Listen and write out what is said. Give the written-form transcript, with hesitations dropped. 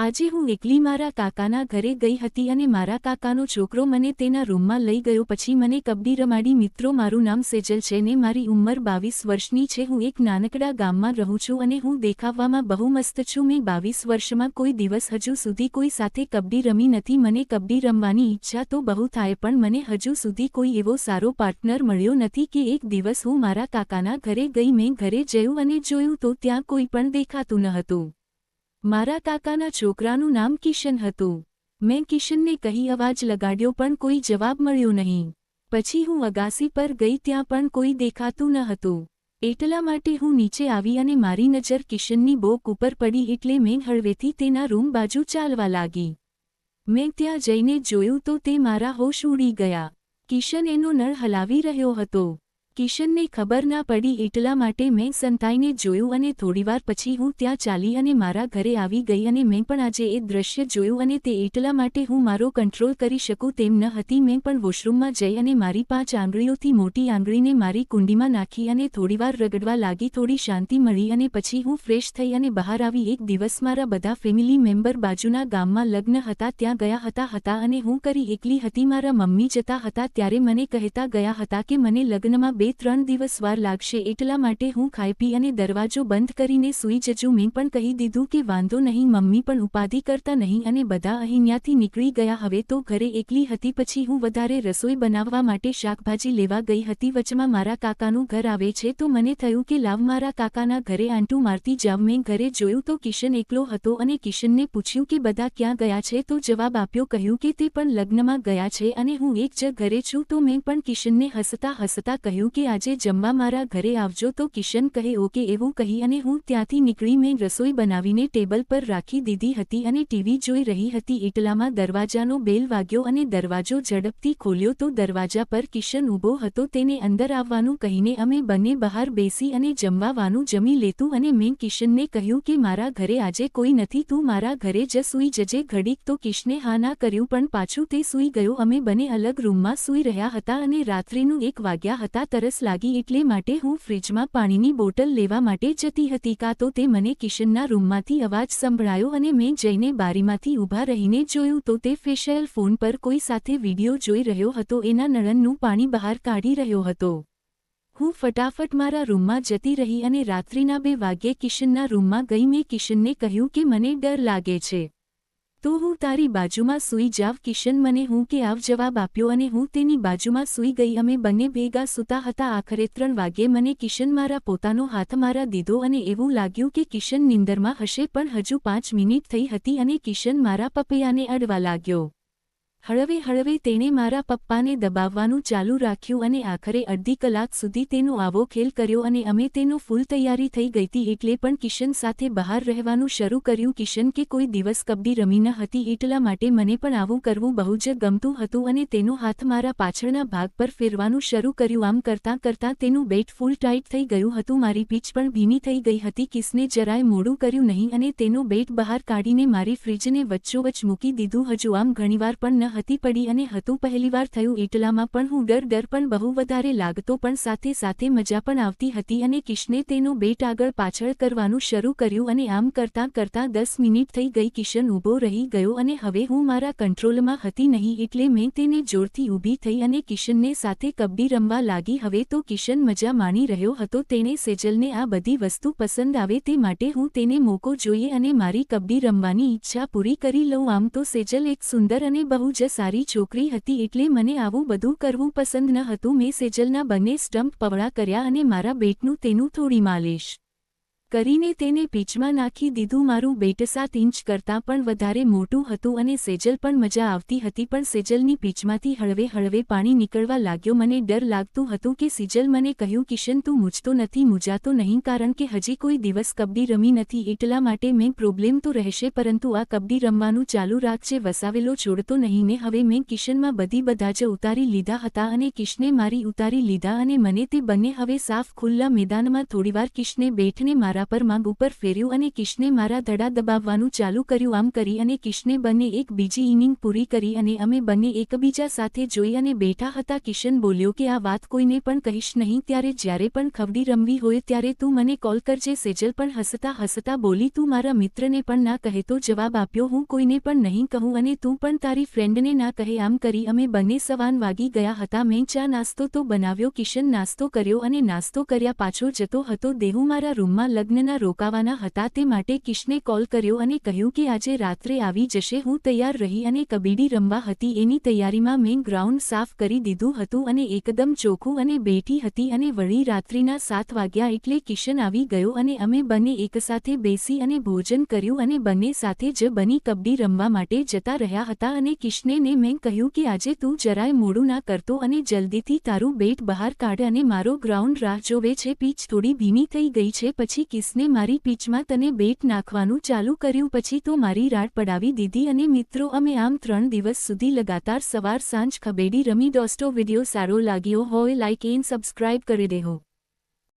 આજે હું એકલી મારા કાકાના ઘરે ગઈ હતી અને મારા કાકાનો છોકરો મને તેના રૂમમાં લઈ ગયો. પછી મને કબડ્ડી રમાડી. મિત્રો, મારું નામ સેજલ છે ને મારી ઉંમર 22 વર્ષની છે. હું એક નાનકડા ગામમાં રહું છું અને હું દેખાવવામાં બહુ મસ્ત છું. મેં 22 વર્ષમાં કોઈ દિવસ હજુ સુધી કોઈ સાથે કબડ્ડી રમી નથી. મને કબડ્ડી રમવાની ઈચ્છા તો બહુ થાય પણ મને હજુ સુધી કોઈ એવો સારો પાર્ટનર મળ્યો નથી કે એક દિવસ હું મારા કાકાના ઘરે ગઈ. મેં ઘરે જયું અને જોયું તો ત્યાં કોઈ પણ દેખાતું ન હતું. મારા કાકાના છોકરાનું નામ કિશન હતું. મેં કિશનને કહી અવાજ લગાડ્યો પણ કોઈ જવાબ મળ્યો નહીં. પછી હું અગાસી પર ગઈ, ત્યાં પણ કોઈ દેખાતું ન હતું. એટલા માટે હું નીચે આવી અને મારી નજર કિશનની બોક ઉપર પડી એટલે મેં હળવેથી તેના રૂમ બાજુ ચાલવા લાગી. મેં ત્યાં જઈને જોયું તો તે મારા હોશ ઉડી ગયા. કિશન એનો નળ હલાવી રહ્યો હતો. કિશનને ખબર ના પડી એટલા માટે મેં સંતાઈને જોયું અને થોડીવાર પછી હું ત્યાં ચાલી અને મારા ઘરે આવી ગઈ અને મેં પણ આજે એ દૃશ્ય જોયું અને તે એટલા માટે હું મારો કંટ્રોલ કરી શકું તેમ ન હતી. મેં પણ વોશરૂમમાં જઈ અને મારી 5 આંગળીઓથી મોટી આંગળીને મારી કુંડીમાં નાખી અને થોડીવાર રગડવા લાગી. થોડી શાંતિ મળી અને પછી હું ફ્રેશ થઈ અને બહાર આવી. એક દિવસ મારા બધા ફેમિલી મેમ્બર બાજુના ગામમાં લગ્ન હતા ત્યાં ગયા હતા અને હું કરી એકલી હતી. મારા મમ્મી જતા હતા ત્યારે મને કહેતા ગયા હતા કે મને લગ્નમાં 2-3 દિવસ વાર લાગશે એટલા માટે હું ખાઈ પી અને દરવાજો બંધ કરીને સૂઈ જજું. મેં પણ કહી દીધું કે વાંધો નહીં. મમ્મી પણ ઉપાધિ કરતા નહીં અને બધા અહીંયાથી નીકળી ગયા. હવે તો ઘરે એકલી હતી. પછી હું વધારે રસોઈ બનાવવા માટે શાકભાજી લેવા ગઈ હતી. વચમાં મારા કાકાનું ઘર આવે છે તો મને થયું કે લાવ મારા કાકાના ઘરે આંટું મારતી જાવ. મેં ઘરે જોયું તો કિશન એકલો હતો અને કિશનને પૂછ્યું કે બધા ક્યાં ગયા છે તો જવાબ આપ્યો, કહ્યું કે તે પણ લગ્નમાં ગયા છે અને હું એક જ ઘરે છું. તો મેં પણ કિશનને હસતા હસતા કહ્યું કે આજે જમવા મારા ઘરે આવજો. તો કિશન કહે ઓકે એવું કહી અને હું ત્યાંથી નીકળી. મેં રસોઈ બનાવીને ટેબલ પર રાખી દીધી હતી અને ટીવી જોઈ રહી હતી. એટલામાં દરવાજાનો બેલ વાગ્યો અને દરવાજો ઝડપથી ખોલ્યો તો દરવાજા પર કિશન ઊભો હતો. તેને અંદર આવવાનું કહીને અમે બંને બહાર બેસી અને જમવાનું જમી લેતું અને મેં કિશનને કહ્યું કે મારા ઘરે આજે કોઈ નથી, તું મારા ઘરે જ સૂઈ જજે ઘડીક. તો કિશને હા ના કર્યું પણ પાછું તે સૂઈ ગયો. અમે બંને અલગ રૂમમાં સૂઈ રહ્યા હતા અને રાત્રિનું 1 વાગ્યા હતા. તરસ લાગી એટલે માટે હું ફ્રિજમાં પાણીની બોટલ લેવા માટે જતી હતી. કાં તો તે મને કિશનના રૂમમાંથી અવાજ સંભળાયો અને મેં જઈને બારીમાંથી ઊભા રહીને જોયું તો તે ફેશિયલ ફોન પર કોઈ સાથે વિડીયો જોઈ રહ્યો હતો. એના નળનું પાણી બહાર કાઢી રહ્યો હતો. હું ફટાફટ મારા રૂમમાં જતી રહી અને રાત્રિના 2 વાગ્યે કિશનના રૂમમાં ગઈ. મેં કિશનને કહ્યું કે મને ડર લાગે છે તો હું તારી બાજુમાં સૂઈ જાવ. કિશન મને હું કે આવ જવાબ આપ્યો અને હું તેની બાજુમાં સૂઈ ગઈ. અમે બંને ભેગા સૂતા હતા. આખરે 3 વાગ્યે મને કિશન મારા પોતાનો હાથ મારા દીધો અને એવું લાગ્યું કે કિશન નિંદરમાં હશે પણ હજુ 5 મિનિટ થઈ હતી અને કિશન મારા પપૈયાને અડવા લાગ્યો. હળવે હળવે તેણે મારા પપ્પાને દબાવવાનું ચાલુ રાખ્યું અને આખરે અડધી કલાક સુધી તેનો આવો ખેલ કર્યો અને અમે તેનો ફૂલ તૈયારી થઈ ગઈ હતી એટલે પણ કિશન સાથે બહાર રહેવાનું શરૂ કર્યું. કિશન કે કોઈ દિવસ કબડ્ડી રમી ન હતી એટલા માટે મને પણ આવું કરવું બહુ જ ગમતું હતું અને તેનો હાથ મારા પાછળના ભાગ પર ફેરવાનું શરૂ કર્યું. આમ કરતાં કરતાં તેનું બેટ ફૂલ ટાઈટ થઈ ગયું હતું. મારી પીઠ પણ ભીની થઈ ગઈ હતી. કિસને જરાય મોડું કર્યું નહીં અને તેનો બેટ બહાર કાઢીને મારી ફ્રિજને વચ્ચોવચ્ચ મૂકી દીધું. હજુ આમ ઘણીવાર પણ ન હતી પડી અને હતું પહેલીવાર થયું એટલામાં પણ હું ડર પણ બહુ વધારે લાગતો પણ સાથે સાથે મજા પણ આવતી હતી અને કિશને તેનો બેટ આગળ પાછળ કરવાનું શરૂ કર્યું અને આમ કરતાં કરતાં 10 મિનિટ થઈ ગઈ. કિશન ઊભો રહી ગયો અને હવે હું મારા કંટ્રોલમાં હતી નહીં એટલે મેં તેને જોરથી ઊભી થઈ અને કિશનને સાથે કબડ્ડી રમવા લાગી. હવે તો કિશન મજા માણી રહ્યો હતો. તેણે સેજલને આ બધી વસ્તુ પસંદ આવે તે માટે હું તેને મોકો જોઈએ અને મારી કબડ્ડી રમવાની ઈચ્છા પૂરી કરી લઉં. આમ તો સેજલ એક સુંદર અને બહુ જ સારી છોકરી હતી એટલે મને આવું બધું કરવું પસંદ ન હતું. મેં સેજલના બંને સ્ટમ્પ પવળા કર્યા અને મારા બેટનું તેનું થોડી માલિશ કરીને તેને પીચમાં નાખી દીધું. મારું બેટ 7 ઇંચ કરતાં પણ વધારે મોટું હતું અને સેજલ પણ મજા આવતી હતી પણ સેજલની પીચમાંથી હળવે હળવે પાણી નીકળવા લાગ્યો. મને ડર લાગતું હતું કે સેજલ મને કહ્યું કિશન તું મૂંઝતો નથી, મૂંઝાતો નહીં કારણ કે હજી કોઈ દિવસ કબડ્ડી રમી નથી એટલા માટે મેં પ્રોબ્લેમ તો રહેશે પરંતુ આ કબડ્ડી રમવાનું ચાલુ રાખજે, વસાવેલો છોડતો નહીં ને. હવે મેં કિશનમાં બધા જ ઉતારી લીધા હતા અને કિશને મારી ઉતારી લીધા અને મને તે બંને હવે સાફ ખુલ્લા મેદાનમાં થોડીવાર કિશને બેઠને મારા મારા પર માંગ ઉપર ફેર્યું અને કિશને મારા ધડા દબાવવાનું ચાલુ કર્યું. આમ કરી અને કિશને બંને એક બીજી ઇનિંગ પૂરી કરી અને અમે બંને એકબીજા સાથે જોઈ અને બેઠા હતા. કિશન બોલ્યો કે આ વાત કોઈને પણ કહીશ નહીં, ત્યારે જ્યારે પણ કબડ્ડી રમવી હોય ત્યારે તું મને કોલ કરજે. સેજલ પણ હસતા હસતા બોલી, તું મારા મિત્રને પણ ના કહે તો? જવાબ આપ્યો, હું કોઈને પણ નહીં કહું અને તું પણ તારી ફ્રેન્ડને ના કહે. આમ કરી અમે બંને સવાન વાગી ગયા હતા. મેં ચા નાસ્તો તો બનાવ્યો, કિશન નાસ્તો કર્યો અને નાસ્તો કર્યા પાછો જતો હતો. દેહુ મારા રૂમમાં લગ્નના રોકાવાના હતા, તે માટે કિશને કોલ કર્યો અને કહ્યું કે આજે રાત્રે આવી જશે. હું તૈયાર રહી અને કબડ્ડી રમવા હતી એની તૈયારીમાં મેં ગ્રાઉન્ડ સાફ કરી દીધું હતું અને એકદમ ચોખ્ખું અને બેઠી હતી અને વળી રાત્રિના 7 વાગ્યા એટલે કિશન આવી ગયો અને અમે બંને એકસાથે બેસી અને ભોજન કર્યું અને બંને સાથે જ બની કબડ્ડી રમવા માટે જતા રહ્યા હતા. અને કિશને મેં કહ્યું કે આજે તું જરાય મોડું ના કરતો અને જલ્દીથી તારું બેટ બહાર કાઢ અને મારો ગ્રાઉન્ડ રાહ જોવે છે. પીચ થોડી ભીની થઈ ગઈ છે. પછી કિશને મારી પીચમાં તને બેટ નાખવાનું ચાલુ કર્યું. પછી તો મારી રાડ પડાવી દીધી અને મિત્રો અમે આમ 3 દિવસ સુધી લગાતાર સવાર સાંજ કબડ્ડી રમી. દોસ્તો વિડીયો સારો લાગ્યો હોય લાઇક એન્ડ સબસ્ક્રાઇબ કરી દેહો.